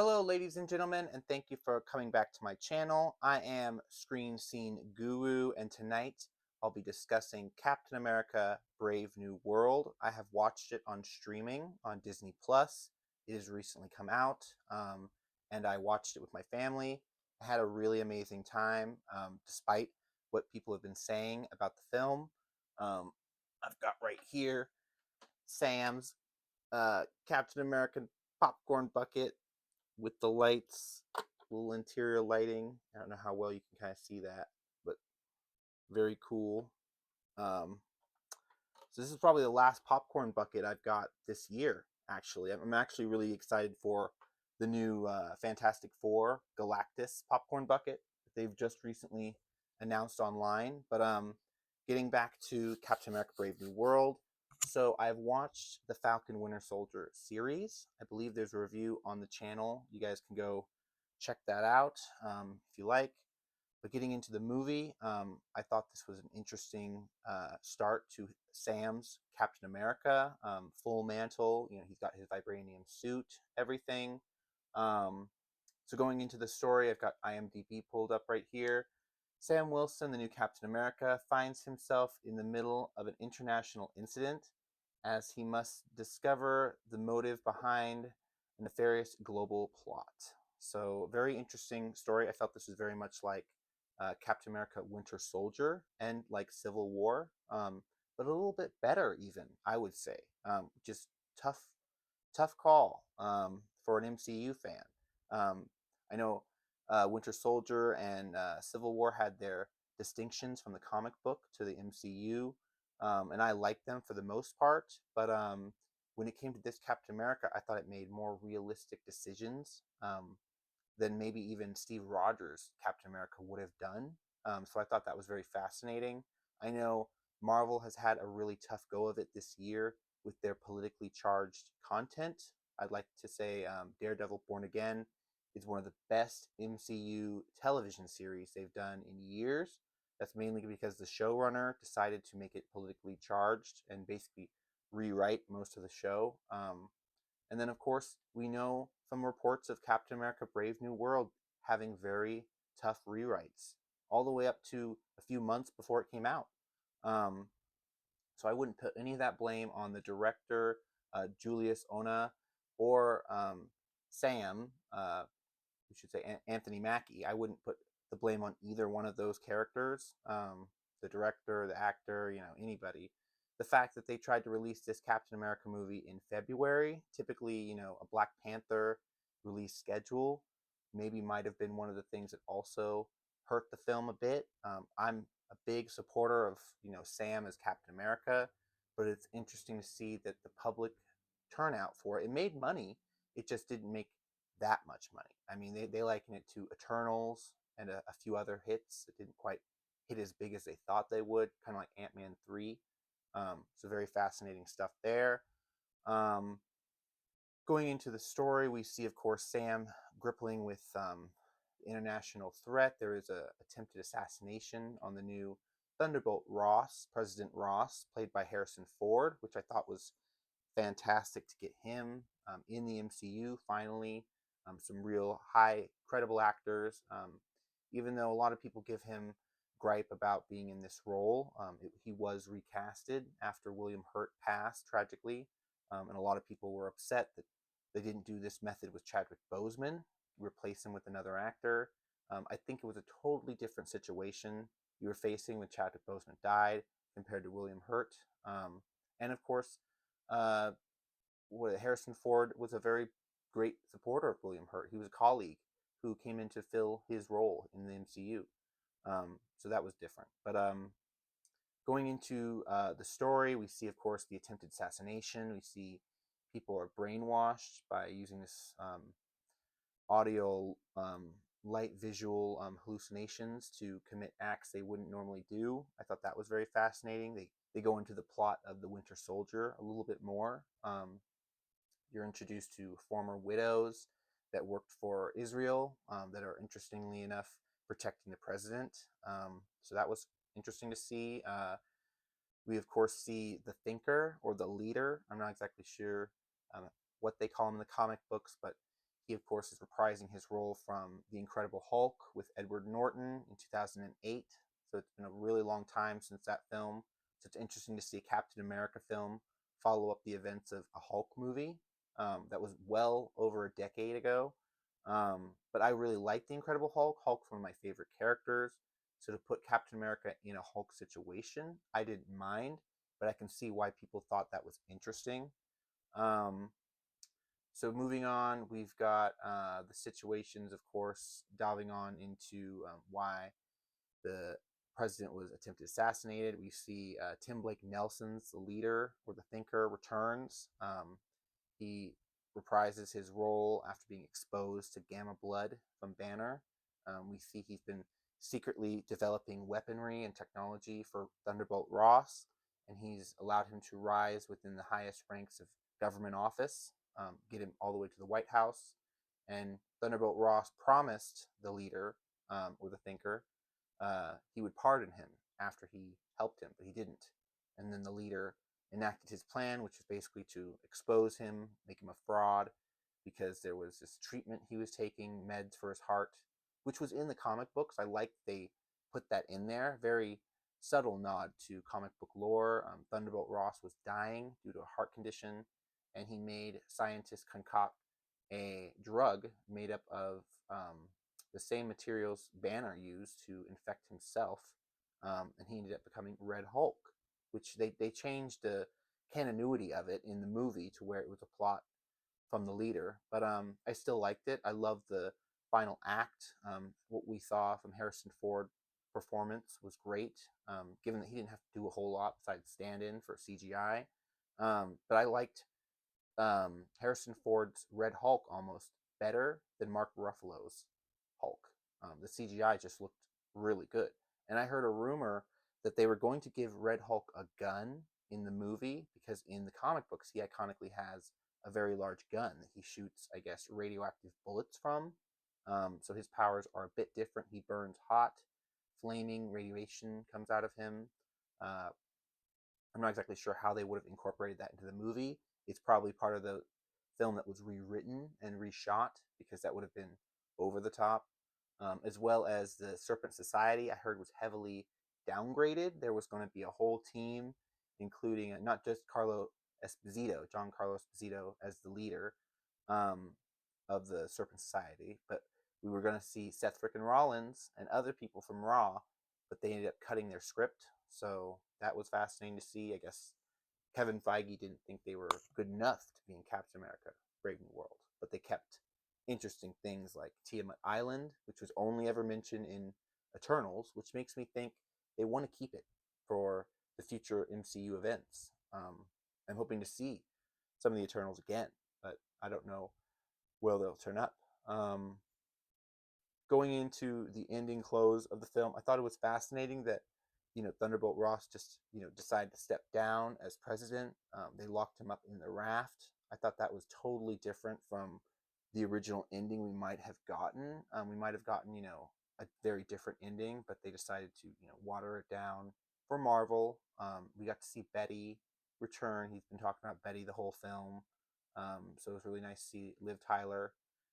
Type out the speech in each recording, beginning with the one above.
Hello, ladies and gentlemen, and thank you for coming back to my channel. I am Screen Scene Guru, and tonight I'll be discussing Captain America Brave New World. I have watched it on streaming on Disney Plus. It has recently come out, and I watched it with my family. I had a really amazing time, despite what people have been saying about the film. I've got right here Sam's Captain American popcorn bucket with the lights, little interior lighting. I don't know how well you can kind of see that, but very cool. So this is probably the last popcorn bucket I've got this year. Actually, I'm actually really excited for the new Fantastic Four Galactus popcorn bucket that they've just recently announced online. But getting back to Captain America: Brave New World. So I've watched the Falcon Winter Soldier series. I believe there's a review on the channel. You guys can go check that out if you like. But getting into the movie, I thought this was an interesting start to Sam's Captain America. Full mantle, he's got his vibranium suit, everything. So going into the story, I've got IMDb pulled up right here. Sam Wilson, the new Captain America, finds himself in the middle of an international incident as he must discover the motive behind a nefarious global plot. So very interesting story. I felt this was very much like Captain America Winter Soldier and like Civil War, but a little bit better even, I would say. Just tough call for an MCU fan. I know Winter Soldier and Civil War had their distinctions from the comic book to the MCU, and I liked them for the most part. But when it came to this Captain America, I thought it made more realistic decisions than maybe even Steve Rogers' Captain America would have done. So I thought that was very fascinating. I know Marvel has had a really tough go of it this year with their politically charged content. I'd like to say Daredevil Born Again is one of the best MCU television series they've done in years. That's mainly because the showrunner decided to make it politically charged and basically rewrite most of the show. And then, of course, we know from reports of Captain America Brave New World having very tough rewrites, all the way up to a few months before it came out. Um, so I wouldn't put any of that blame on the director, Julius Ona, or Sam, we should say Anthony Mackie. I wouldn't put the blame on either one of those characters, the director, the actor, anybody. The fact that they tried to release this Captain America movie in February, typically, a Black Panther release schedule, maybe might have been one of the things that also hurt the film a bit. I'm a big supporter of, Sam as Captain America, but it's interesting to see that the public turnout for it. It made money. It just didn't make that much money. I mean, they liken it to Eternals and a few other hits that didn't quite hit as big as they thought they would, kind of like Ant-Man 3. So very fascinating stuff there. Um, Going into the story, we see, of course, Sam grappling with international threat. There is a attempted assassination on the new Thunderbolt Ross, President Ross, played by Harrison Ford, which I thought was fantastic to get him in the MCU finally. Some real high, credible actors. Even though a lot of people give him gripe about being in this role, he was recasted after William Hurt passed tragically, and a lot of people were upset that they didn't do this method with Chadwick Boseman, replace him with another actor. I think it was a totally different situation you were facing when Chadwick Boseman died compared to William Hurt. And of course, uh, Harrison Ford was a very great supporter of William Hurt. He was a colleague who came in to fill his role in the MCU. So that was different. But going into the story, we see, of course, the attempted assassination. We see people are brainwashed by using this audio, light visual hallucinations to commit acts they wouldn't normally do. I thought that was very fascinating. They go into the plot of the Winter Soldier a little bit more. You're introduced to former widows that worked for Israel that are, interestingly enough, protecting the president. So that was interesting to see. We, of course, see the thinker or the leader. I'm not exactly sure what they call him in the comic books, but He, of course, is reprising his role from The Incredible Hulk with Edward Norton in 2008. So it's been a really long time since that film. So it's interesting to see a Captain America film follow up the events of a Hulk movie that was well over a decade ago. But I really like The Incredible Hulk. Hulk's one of my favorite characters. So to put Captain America in a Hulk situation, I didn't mind, but I can see why people thought that was interesting. Um, so moving on, we've got the situations, of course, diving on into why the president was attempted assassinated. We see Tim Blake Nelson's the leader or the thinker returns. He reprises his role after being exposed to gamma blood from Banner. We see he's been secretly developing weaponry and technology for Thunderbolt Ross, and he's allowed him to rise within the highest ranks of government office, get him all the way to the White House. And Thunderbolt Ross promised the leader or the thinker he would pardon him after he helped him, but he didn't. And then the leader enacted his plan, which was basically to expose him, make him a fraud, because there was this treatment he was taking, meds for his heart, which was in the comic books. I like they put that in there. Very subtle nod to comic book lore. Thunderbolt Ross was dying due to a heart condition, and he made scientists concoct a drug made up of the same materials Banner used to infect himself, and he ended up becoming Red Hulk, which they changed the continuity of it in the movie to where it was a plot from the leader. But I still liked it. I love the final act. What we saw from Harrison Ford performance was great, given that he didn't have to do a whole lot besides stand in for CGI. But I liked Harrison Ford's Red Hulk almost better than Mark Ruffalo's Hulk. The CGI just looked really good. And I heard a rumor that they were going to give Red Hulk a gun in the movie because in the comic books he iconically has a very large gun that he shoots, I guess, radioactive bullets from. So his powers are a bit different. He burns hot, flaming radiation comes out of him. Uh, I'm not exactly sure how they would have incorporated that into the movie. It's probably part of the film that was rewritten and reshot because that would have been over the top. As well as the Serpent Society, I heard was heavily downgraded. There was going to be a whole team, including not just John Carlo Esposito, as the leader um, of the Serpent Society, but we were going to see Seth frickin' Rollins and other people from Raw, but they ended up cutting their script. So that was fascinating to see. I guess Kevin Feige didn't think they were good enough to be in Captain America Brave New World, but they kept interesting things like Tiamat Island, which was only ever mentioned in Eternals, which makes me think they want to keep it for the future MCU events. I'm hoping to see some of the Eternals again, but I don't know where they'll turn up. Going into the ending close of the film, I thought it was fascinating that Thunderbolt Ross just decided to step down as president. They locked him up in the raft. I thought that was totally different from the original ending we might have gotten. We might have gotten a very different ending, but they decided to water it down for Marvel. We got to see Betty return. He's been talking about Betty the whole film, so it was really nice to see Liv Tyler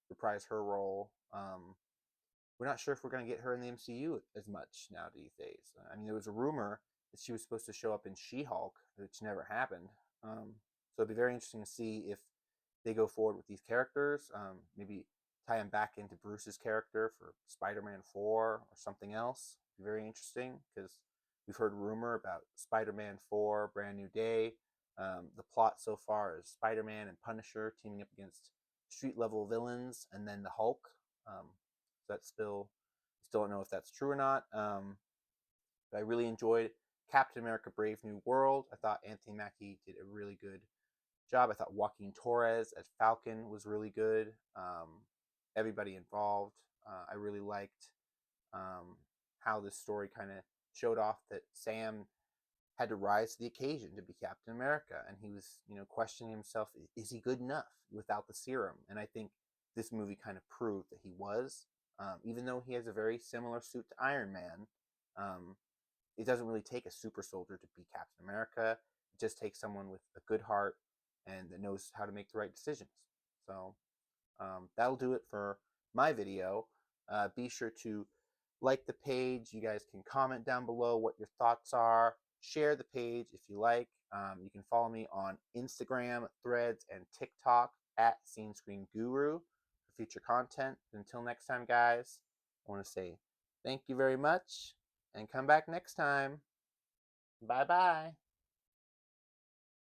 reprise her role. We're not sure if we're going to get her in the MCU as much now these days. I mean, there was a rumor that she was supposed to show up in She-Hulk, which never happened. So it'd be very interesting to see if they go forward with these characters. Maybe tie them back into Bruce's character for Spider-Man 4 or something else. It'd be very interesting because we've heard rumor about Spider-Man 4, Brand New Day. The plot so far is Spider-Man and Punisher teaming up against street-level villains, and then the Hulk. So that's still don't know if that's true or not. But I really enjoyed Captain America: Brave New World. I thought Anthony Mackie did a really good job. I thought Joaquin Torres as Falcon was really good. Everybody involved. I really liked how this story kind of showed off that Sam had to rise to the occasion to be Captain America, and he was, questioning himself: is he good enough without the serum? And I think this movie kind of proved that he was. Even though he has a very similar suit to Iron Man, it doesn't really take a super soldier to be Captain America. It just takes someone with a good heart and that knows how to make the right decisions. So That'll do it for my video. Be sure to like the page. You guys can comment down below what your thoughts are. Share the page if you like. You can follow me on Instagram, Threads, and TikTok at Scene Screen Guru for future content. Until next time, guys, I want to say thank you very much and come back next time. Bye bye.